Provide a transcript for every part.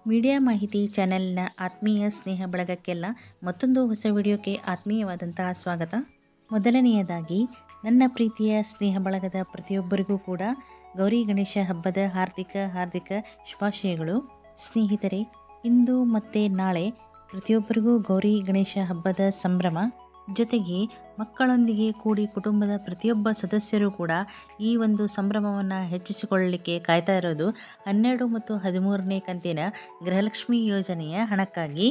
Media ಮಾಹಿತಿ ಚಾನೆಲ್ನ ಆತ್ಮೀಯ ಸ್ನೇಹ ಬಳಗಕ್ಕೆಲ್ಲ ಮತ್ತೊಂದು ಹೊಸ ವಿಡಿಯೋಕ್ಕೆ ಆತ್ಮೀಯವಾದಂತಹ ಸ್ವಾಗತ. ಮೊದಲನೆಯದಾಗಿ ನನ್ನ ಪ್ರೀತಿಯ ಸ್ನೇಹ ಬಳಗದ ಪ್ರತಿಯೊಬ್ಬರಿಗೂ ಕೂಡ ಗೌರಿ ಗಣೇಶ ಹಬ್ಬದ ಹಾರ್ದಿಕ ಶುಭಾಶಯಗಳು. ಸ್ನೇಹಿತರೆ, ಇಂದು ಮತ್ತು ನಾಳೆ ಪ್ರತಿಯೊಬ್ಬರಿಗೂ ಗೌರಿ ಗಣೇಶ ಹಬ್ಬದ ಸಂಭ್ರಮ. ಜೊತೆಗೆ ಮಕ್ಕಳೊಂದಿಗೆ ಕೂಡಿ ಕುಟುಂಬದ ಪ್ರತಿಯೊಬ್ಬ ಸದಸ್ಯರು ಕೂಡ ಈ ಒಂದು ಸಂಭ್ರಮವನ್ನು ಹೆಚ್ಚಿಸಿಕೊಳ್ಳಲಿಕ್ಕೆ ಕಾಯ್ತಾ ಇರೋದು 12 ಮತ್ತು 13ನೇ ಕಂತಿನ ಗೃಹಲಕ್ಷ್ಮಿ ಯೋಜನೆಯ ಹಣಕ್ಕಾಗಿ.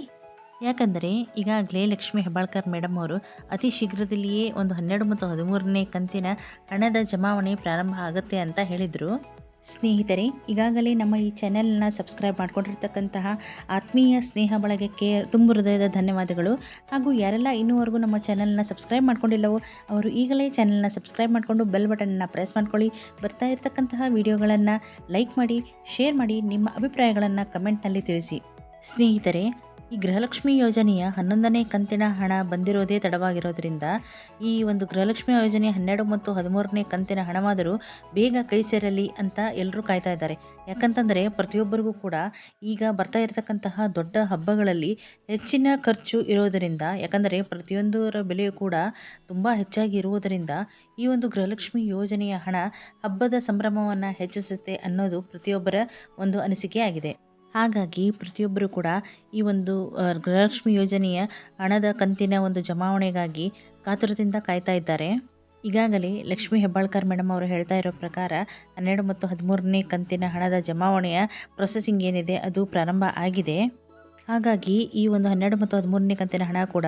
ಯಾಕಂದರೆ ಈಗಾಗಲೇ ಲಕ್ಷ್ಮೀ ಹೆಬ್ಬಾಳ್ಕರ್ ಮೇಡಮ್ ಅವರು ಅತಿ ಶೀಘ್ರದಲ್ಲಿಯೇ ಒಂದು 12 ಮತ್ತು 13ನೇ ಕಂತಿನ ಹಣದ ಜಮಾವಣೆ ಪ್ರಾರಂಭ ಆಗುತ್ತೆ ಅಂತ ಹೇಳಿದರು. ಸ್ನೇಹಿತರೆ, ಈಗಾಗಲೇ ನಮ್ಮ ಈ ಚಾನೆಲ್ನ ಸಬ್ಸ್ಕ್ರೈಬ್ ಮಾಡ್ಕೊಂಡಿರ್ತಕ್ಕಂತಹ ಆತ್ಮೀಯ ಸ್ನೇಹ ಬಳಗಕ್ಕೆ ತುಂಬ ಹೃದಯದ ಧನ್ಯವಾದಗಳು. ಹಾಗೂ ಯಾರೆಲ್ಲ ಇನ್ನೂವರೆಗೂ ನಮ್ಮ ಚಾನೆಲ್ನ ಸಬ್ಸ್ಕ್ರೈಬ್ ಮಾಡ್ಕೊಂಡಿಲ್ಲವೋ ಅವರು ಈಗಲೇ ಚಾನೆಲ್ನ ಸಬ್ಸ್ಕ್ರೈಬ್ ಮಾಡಿಕೊಂಡು ಬೆಲ್ ಬಟನ್ನ ಪ್ರೆಸ್ ಮಾಡ್ಕೊಳ್ಳಿ. ಬರ್ತಾ ಇರತಕ್ಕಂತಹ ವಿಡಿಯೋಗಳನ್ನು ಲೈಕ್ ಮಾಡಿ, ಶೇರ್ ಮಾಡಿ, ನಿಮ್ಮ ಅಭಿಪ್ರಾಯಗಳನ್ನು ಕಮೆಂಟ್ನಲ್ಲಿ ತಿಳಿಸಿ. ಸ್ನೇಹಿತರೆ, ಈ ಗೃಹಲಕ್ಷ್ಮಿ ಯೋಜನೆಯ 11ನೇ ಕಂತಿನ ಹಣ ಬಂದಿರೋದೇ ತಡವಾಗಿರೋದ್ರಿಂದ ಈ ಒಂದು ಗೃಹಲಕ್ಷ್ಮಿ ಯೋಜನೆಯ 12 ಮತ್ತು 13ನೇ ಕಂತಿನ ಹಣವಾದರೂ ಬೇಗ ಕೈ ಸೇರಲಿ ಅಂತ ಎಲ್ಲರೂ ಕಾಯ್ತಾ ಇದ್ದಾರೆ. ಯಾಕಂತಂದರೆ ಪ್ರತಿಯೊಬ್ಬರಿಗೂ ಕೂಡ ಈಗ ಬರ್ತಾ ಇರತಕ್ಕಂತಹ ದೊಡ್ಡ ಹಬ್ಬಗಳಲ್ಲಿ ಹೆಚ್ಚಿನ ಖರ್ಚು ಇರೋದರಿಂದ, ಯಾಕಂದರೆ ಪ್ರತಿಯೊಂದರ ಬೆಲೆಯೂ ಕೂಡ ತುಂಬ ಹೆಚ್ಚಾಗಿ ಇರುವುದರಿಂದ ಈ ಒಂದು ಗೃಹಲಕ್ಷ್ಮಿ ಯೋಜನೆಯ ಹಣ ಹಬ್ಬದ ಸಂಭ್ರಮವನ್ನು ಹೆಚ್ಚಿಸುತ್ತೆ ಅನ್ನೋದು ಪ್ರತಿಯೊಬ್ಬರ ಒಂದು ಅನಿಸಿಕೆಯಾಗಿದೆ. ಹಾಗಾಗಿ ಪ್ರತಿಯೊಬ್ಬರು ಕೂಡ ಈ ಒಂದು ಗೃಹಲಕ್ಷ್ಮಿ ಯೋಜನೆಯ ಹಣದ ಕಂತಿನ ಒಂದು ಜಮಾವಣೆಗಾಗಿ ಕಾತುರದಿಂದ ಕಾಯ್ತಾ ಇದ್ದಾರೆ. ಈಗಾಗಲೇ ಲಕ್ಷ್ಮೀ ಹೆಬ್ಬಾಳ್ಕರ್ ಮೇಡಮ್ ಅವರು ಹೇಳ್ತಾ ಇರೋ ಪ್ರಕಾರ 12 ಮತ್ತು 13ನೇ ಕಂತಿನ ಹಣದ ಜಮಾವಣೆಯ ಪ್ರೊಸೆಸಿಂಗ್ ಏನಿದೆ ಅದು ಪ್ರಾರಂಭ ಆಗಿದೆ. ಹಾಗಾಗಿ ಈ ಒಂದು 12 ಮತ್ತು 13ನೇ ಕಂತಿನ ಹಣ ಕೂಡ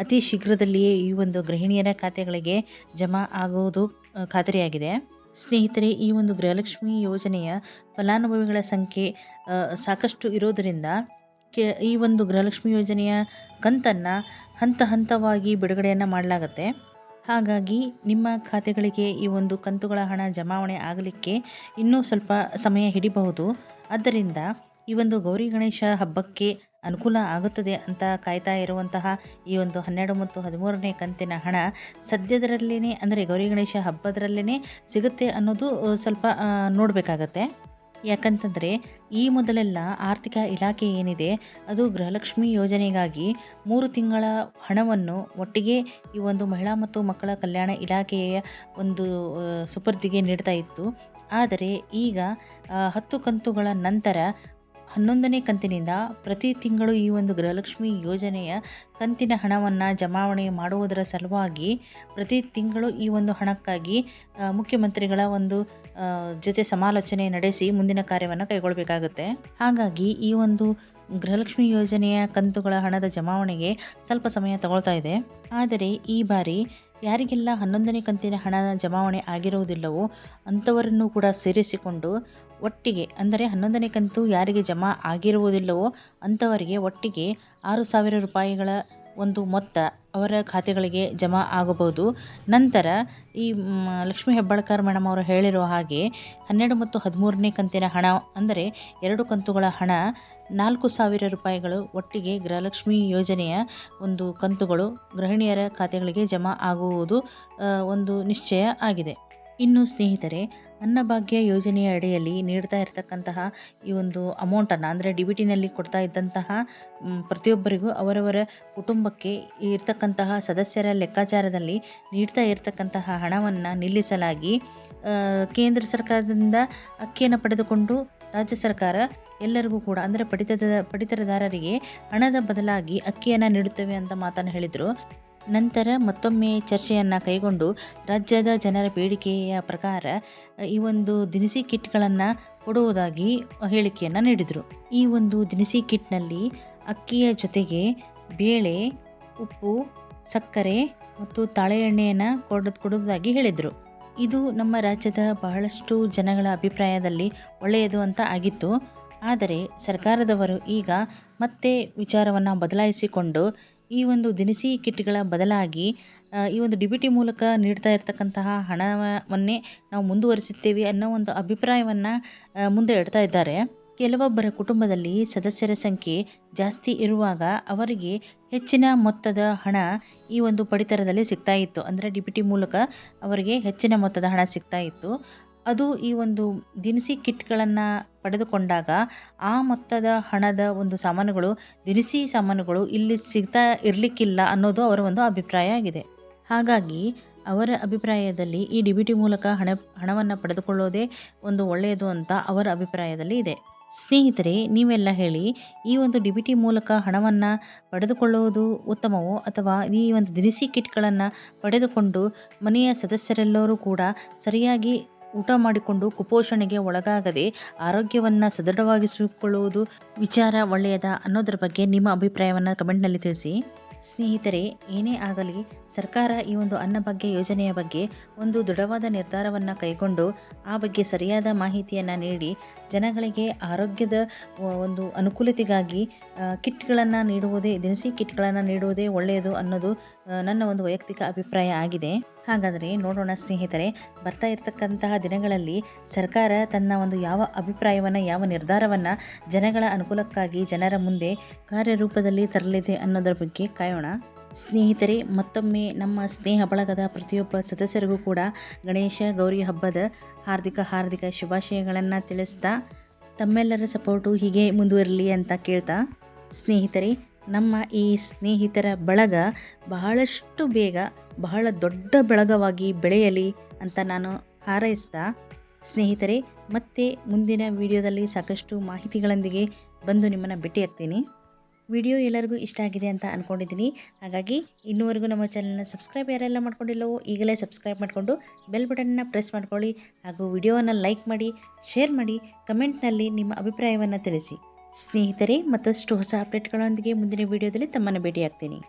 ಅತಿ ಶೀಘ್ರದಲ್ಲಿಯೇ ಈ ಒಂದು ಗೃಹಿಣಿಯರ ಖಾತೆಗಳಿಗೆ ಜಮಾ ಆಗುವುದು ಖಾತರಿಯಾಗಿದೆ. ಸ್ನೇಹಿತರೆ, ಈ ಒಂದು ಗೃಹಲಕ್ಷ್ಮಿ ಯೋಜನೆಯ ಫಲಾನುಭವಿಗಳ ಸಂಖ್ಯೆ ಸಾಕಷ್ಟು ಇರೋದರಿಂದ ಈ ಒಂದು ಗೃಹಲಕ್ಷ್ಮಿ ಯೋಜನೆಯ ಕಂತನ್ನು ಹಂತವಾಗಿ ಬಿಡುಗಡೆಯನ್ನು ಮಾಡಲಾಗುತ್ತೆ. ಹಾಗಾಗಿ ನಿಮ್ಮ ಖಾತೆಗಳಿಗೆ ಈ ಒಂದು ಕಂತುಗಳ ಹಣ ಜಮಾವಣೆ ಆಗಲಿಕ್ಕೆ ಇನ್ನೂ ಸ್ವಲ್ಪ ಸಮಯ ಹಿಡಿಬಹುದು. ಆದ್ದರಿಂದ ಈ ಒಂದು ಗೌರಿ ಗಣೇಶ ಹಬ್ಬಕ್ಕೆ ಅನುಕೂಲ ಆಗುತ್ತದೆ ಅಂತ ಕಾಯ್ತಾ ಇರುವಂತಹ ಈ ಒಂದು 12 ಮತ್ತು 13ನೇ ಕಂತಿನ ಹಣ ಸದ್ಯದರಲ್ಲೇ, ಅಂದರೆ ಗೌರಿ ಗಣೇಶ ಹಬ್ಬದರಲ್ಲೇ ಸಿಗುತ್ತೆ ಅನ್ನೋದು ಸ್ವಲ್ಪ ನೋಡಬೇಕಾಗತ್ತೆ. ಯಾಕಂತಂದರೆ ಈ ಮೊದಲೆಲ್ಲ ಆರ್ಥಿಕ ಇಲಾಖೆ ಏನಿದೆ ಅದು ಗೃಹಲಕ್ಷ್ಮಿ ಯೋಜನೆಗಾಗಿ 3 ತಿಂಗಳ ಹಣವನ್ನು ಒಟ್ಟಿಗೆ ಈ ಒಂದು ಮಹಿಳಾ ಮತ್ತು ಮಕ್ಕಳ ಕಲ್ಯಾಣ ಇಲಾಖೆಯ ಒಂದು ಸುಪರ್ದಿಗೆ ನೀಡ್ತಾ ಇತ್ತು. ಆದರೆ ಈಗ 10 ಕಂತುಗಳ ನಂತರ 11ನೇ ಕಂತಿನಿಂದ ಪ್ರತಿ ತಿಂಗಳು ಈ ಒಂದು ಗೃಹಲಕ್ಷ್ಮಿ ಯೋಜನೆಯ ಕಂತಿನ ಹಣವನ್ನು ಜಮಾವಣೆ ಮಾಡುವುದರ ಸಲುವಾಗಿ ಪ್ರತಿ ತಿಂಗಳು ಈ ಒಂದು ಹಣಕ್ಕಾಗಿ ಮುಖ್ಯಮಂತ್ರಿಗಳ ಒಂದು ಜೊತೆ ಸಮಾಲೋಚನೆ ನಡೆಸಿ ಮುಂದಿನ ಕಾರ್ಯವನ್ನು ಕೈಗೊಳ್ಳಬೇಕಾಗುತ್ತೆ. ಹಾಗಾಗಿ ಈ ಒಂದು ಗೃಹಲಕ್ಷ್ಮಿ ಯೋಜನೆಯ ಕಂತುಗಳ ಹಣದ ಜಮಾವಣೆಗೆ ಸ್ವಲ್ಪ ಸಮಯ ತಗೊಳ್ತಾ ಇದೆ. ಆದರೆ ಈ ಬಾರಿ ಯಾರಿಗೆಲ್ಲ 11ನೇ ಕಂತಿನ ಹಣ ಜಮಾವಣೆ ಆಗಿರುವುದಿಲ್ಲವೋ ಅಂಥವರನ್ನು ಕೂಡ ಸೇರಿಸಿಕೊಂಡು ಒಟ್ಟಿಗೆ, ಅಂದರೆ 11ನೇ ಕಂತು ಯಾರಿಗೆ ಜಮಾ ಆಗಿರುವುದಿಲ್ಲವೋ ಅಂಥವರಿಗೆ ಒಟ್ಟಿಗೆ 6,000 ರೂಪಾಯಿಗಳ ಒಂದು ಮೊತ್ತ ಅವರ ಖಾತೆಗಳಿಗೆ ಜಮಾ ಆಗಬಹುದು. ನಂತರ ಈ ಲಕ್ಷ್ಮೀ ಹೆಬ್ಬಾಳ್ಕರ್ ಮೇಡಮ್ ಅವರು ಹೇಳಿರೋ ಹಾಗೆ 12 ಮತ್ತು 13ನೇ ಕಂತಿನ ಹಣ, ಅಂದರೆ 2 ಕಂತುಗಳ ಹಣ 4,000 ರೂಪಾಯಿಗಳು ಒಟ್ಟಿಗೆ ಗೃಹಲಕ್ಷ್ಮಿ ಯೋಜನೆಯ ಒಂದು ಕಂತುಗಳು ಗೃಹಿಣಿಯರ ಖಾತೆಗಳಿಗೆ ಜಮಾ ಆಗುವುದು ಒಂದು ನಿಶ್ಚಯ ಆಗಿದೆ. ಇನ್ನು ಸ್ನೇಹಿತರೆ, ಅನ್ನಭಾಗ್ಯ ಯೋಜನೆಯ ಅಡಿಯಲ್ಲಿ ನೀಡ್ತಾ ಇರತಕ್ಕಂತಹ ಈ ಒಂದು ಅಮೌಂಟನ್ನು, ಅಂದರೆ DBTನಲ್ಲಿ ಕೊಡ್ತಾ ಇದ್ದಂತಹ ಪ್ರತಿಯೊಬ್ಬರಿಗೂ ಅವರವರ ಕುಟುಂಬಕ್ಕೆ ಇರ್ತಕ್ಕಂತಹ ಸದಸ್ಯರ ಲೆಕ್ಕಾಚಾರದಲ್ಲಿ ನೀಡ್ತಾ ಇರತಕ್ಕಂತಹ ಹಣವನ್ನು ನಿಲ್ಲಿಸಲಾಗಿ ಕೇಂದ್ರ ಸರ್ಕಾರದಿಂದ ಅಕ್ಕಿಯನ್ನು ಪಡೆದುಕೊಂಡು ರಾಜ್ಯ ಸರ್ಕಾರ ಎಲ್ಲರಿಗೂ ಕೂಡ, ಅಂದರೆ ಪಡಿತರದಾರರಿಗೆ ಹಣದ ಬದಲಾಗಿ ಅಕ್ಕಿಯನ್ನು ನೀಡುತ್ತೇವೆ ಅಂತ ಮಾತನ್ನು ಹೇಳಿದರು. ನಂತರ ಮತ್ತೊಮ್ಮೆ ಚರ್ಚೆಯನ್ನು ಕೈಗೊಂಡು ರಾಜ್ಯದ ಜನರ ಬೇಡಿಕೆಯ ಪ್ರಕಾರ ಈ ಒಂದು ದಿನಸಿ ಕಿಟ್ಗಳನ್ನು ಕೊಡುವುದಾಗಿ ಹೇಳಿಕೆಯನ್ನು ನೀಡಿದರು. ಈ ಒಂದು ದಿನಸಿ ಕಿಟ್ನಲ್ಲಿ ಅಕ್ಕಿಯ ಜೊತೆಗೆ ಬೇಳೆ, ಉಪ್ಪು, ಸಕ್ಕರೆ ಮತ್ತು ತಾಳೆ ಎಣ್ಣೆಯನ್ನು ಕೊಡುವುದಾಗಿ ಹೇಳಿದರು. ಇದು ನಮ್ಮ ರಾಜ್ಯದ ಬಹಳಷ್ಟು ಜನಗಳ ಅಭಿಪ್ರಾಯದಲ್ಲಿ ಒಳ್ಳೆಯದು ಅಂತ ಆಗಿತ್ತು. ಆದರೆ ಸರ್ಕಾರದವರು ಈಗ ಮತ್ತೆ ವಿಚಾರವನ್ನು ಬದಲಾಯಿಸಿಕೊಂಡು ಈ ಒಂದು ದಿನಸಿ ಕಿಟ್ಗಳ ಬದಲಾಗಿ ಈ ಒಂದು DBT ಮೂಲಕ ನೀಡ್ತಾ ಇರತಕ್ಕಂತಹ ಹಣವನ್ನೇ ನಾವು ಮುಂದುವರಿಸುತ್ತೇವೆ ಅನ್ನೋ ಒಂದು ಅಭಿಪ್ರಾಯವನ್ನು ಮುಂದೆ ಇಡ್ತಾ ಇದ್ದಾರೆ. ಕೆಲವೊಬ್ಬರ ಕುಟುಂಬದಲ್ಲಿ ಸದಸ್ಯರ ಸಂಖ್ಯೆ ಜಾಸ್ತಿ ಇರುವಾಗ ಅವರಿಗೆ ಹೆಚ್ಚಿನ ಮೊತ್ತದ ಹಣ ಈ ಒಂದು ಪಡಿತರದಲ್ಲಿ ಸಿಗ್ತಾ ಇತ್ತು, ಅಂದರೆ DBT ಮೂಲಕ ಅವರಿಗೆ ಹೆಚ್ಚಿನ ಮೊತ್ತದ ಹಣ ಸಿಗ್ತಾ ಇತ್ತು. ಅದು ಈ ಒಂದು ದಿನಸಿ ಕಿಟ್ಗಳನ್ನು ಪಡೆದುಕೊಂಡಾಗ ಆ ಮೊತ್ತದ ಹಣದ ಒಂದು ಸಾಮಾನುಗಳು, ದಿನಸಿ ಸಾಮಾನುಗಳು ಇಲ್ಲಿ ಸಿಗ್ತಾ ಇರಲಿಕ್ಕಿಲ್ಲ ಅನ್ನೋದು ಅವರ ಒಂದು ಅಭಿಪ್ರಾಯ ಆಗಿದೆ. ಹಾಗಾಗಿ ಅವರ ಅಭಿಪ್ರಾಯದಲ್ಲಿ ಈ DBT ಮೂಲಕ ಹಣವನ್ನು ಪಡೆದುಕೊಳ್ಳೋದೇ ಒಂದು ಒಳ್ಳೆಯದು ಅಂತ ಅವರ ಅಭಿಪ್ರಾಯದಲ್ಲಿ ಇದೆ. ಸ್ನೇಹಿತರೆ, ನೀವೆಲ್ಲ ಹೇಳಿ, ಈ ಒಂದು DBT ಮೂಲಕ ಹಣವನ್ನು ಪಡೆದುಕೊಳ್ಳುವುದು ಉತ್ತಮವೋ ಅಥವಾ ಈ ಒಂದು ದಿನಸಿ ಕಿಟ್ಗಳನ್ನು ಪಡೆದುಕೊಂಡು ಮನೆಯ ಸದಸ್ಯರೆಲ್ಲರೂ ಕೂಡ ಸರಿಯಾಗಿ ಊಟ ಮಾಡಿಕೊಂಡು ಕುಪೋಷಣೆಗೆ ಒಳಗಾಗದೆ ಆರೋಗ್ಯವನ್ನು ಸದೃಢವಾಗಿಸಿಕೊಳ್ಳುವುದು ವಿಚಾರ ಒಳ್ಳೆಯದಾ ಅನ್ನೋದ್ರ ಬಗ್ಗೆ ನಿಮ್ಮ ಅಭಿಪ್ರಾಯವನ್ನು ಕಮೆಂಟ್ನಲ್ಲಿ ತಿಳಿಸಿ. ಸ್ನೇಹಿತರೆ, ಏನೇ ಆಗಲಿ ಸರ್ಕಾರ ಈ ಒಂದು ಅನ್ನಭಾಗ್ಯ ಯೋಜನೆಯ ಬಗ್ಗೆ ಒಂದು ದೃಢವಾದ ನಿರ್ಧಾರವನ್ನು ಕೈಗೊಂಡು ಆ ಬಗ್ಗೆ ಸರಿಯಾದ ಮಾಹಿತಿಯನ್ನು ನೀಡಿ ಜನಗಳಿಗೆ ಆರೋಗ್ಯದ ಒಂದು ಅನುಕೂಲತೆಗಾಗಿ ಕಿಟ್ಗಳನ್ನು ನೀಡುವುದೇ, ದಿನಸಿ ಕಿಟ್ಗಳನ್ನು ನೀಡುವುದೇ ಒಳ್ಳೆಯದು ಅನ್ನೋದು ನನ್ನ ಒಂದು ವೈಯಕ್ತಿಕ ಅಭಿಪ್ರಾಯ ಆಗಿದೆ. ಹಾಗಾದರೆ ನೋಡೋಣ ಸ್ನೇಹಿತರೆ, ಬರ್ತಾ ಇರತಕ್ಕಂತಹ ದಿನಗಳಲ್ಲಿ ಸರ್ಕಾರ ತನ್ನ ಒಂದು ಯಾವ ಅಭಿಪ್ರಾಯವನ್ನು, ಯಾವ ನಿರ್ಧಾರವನ್ನು ಜನಗಳ ಅನುಕೂಲಕ್ಕಾಗಿ ಜನರ ಮುಂದೆ ಕಾರ್ಯರೂಪದಲ್ಲಿ ತರಲಿದೆ ಅನ್ನೋದರ ಬಗ್ಗೆ ಕಾಯೋಣ. ಸ್ನೇಹಿತರೆ, ಮತ್ತೊಮ್ಮೆ ನಮ್ಮ ಸ್ನೇಹ ಬಳಗದ ಪ್ರತಿಯೊಬ್ಬ ಸದಸ್ಯರಿಗೂ ಕೂಡ ಗಣೇಶ ಗೌರಿ ಹಬ್ಬದ ಹಾರ್ದಿಕ ಶುಭಾಶಯಗಳನ್ನು ತಿಳಿಸ್ತಾ ತಮ್ಮೆಲ್ಲರ ಸಪೋರ್ಟು ಹೀಗೆ ಮುಂದುವರಲಿ ಅಂತ ಕೇಳ್ತಾ, ಸ್ನೇಹಿತರೆ, ನಮ್ಮ ಈ ಸ್ನೇಹಿತರ ಬಳಗ ಬಹಳಷ್ಟು ಬೇಗ ಬಹಳ ದೊಡ್ಡ ಬಳಗವಾಗಿ ಬೆಳೆಯಲಿ ಅಂತ ನಾನು ಹಾರೈಸ್ತಾ, ಸ್ನೇಹಿತರೆ, ಮತ್ತೆ ಮುಂದಿನ ವಿಡಿಯೋದಲ್ಲಿ ಸಾಕಷ್ಟು ಮಾಹಿತಿಗಳೊಂದಿಗೆ ಬಂದು ನಿಮ್ಮನ್ನು ಭೇಟಿಯಾಗ್ತೀನಿ. ವಿಡಿಯೋ ಎಲ್ಲರಿಗೂ ಇಷ್ಟ ಆಗಿದೆ ಅಂತ ಅಂದ್ಕೊಂಡಿದ್ದೀನಿ. ಹಾಗಾಗಿ ಇನ್ನೂವರೆಗೂ ನಮ್ಮ ಚಾನಲ್ನ ಸಬ್ಸ್ಕ್ರೈಬ್ ಯಾರೆಲ್ಲ ಮಾಡ್ಕೊಂಡಿಲ್ಲವೋ ಈಗಲೇ ಸಬ್ಸ್ಕ್ರೈಬ್ ಮಾಡಿಕೊಂಡು ಬೆಲ್ ಬಟನ್ನ ಪ್ರೆಸ್ ಮಾಡ್ಕೊಳ್ಳಿ. ಹಾಗೂ ವಿಡಿಯೋವನ್ನು ಲೈಕ್ ಮಾಡಿ, ಶೇರ್ ಮಾಡಿ, ಕಮೆಂಟ್ನಲ್ಲಿ ನಿಮ್ಮ ಅಭಿಪ್ರಾಯವನ್ನು ತಿಳಿಸಿ. ಸ್ನೇಹಿತರೆ, ಮತ್ತಷ್ಟು ಹೊಸ ಅಪ್ಡೇಟ್ಗಳೊಂದಿಗೆ ಮುಂದಿನ ವಿಡಿಯೋದಲ್ಲಿ ತಮ್ಮನ್ನು ಭೇಟಿಯಾಗ್ತೀನಿ.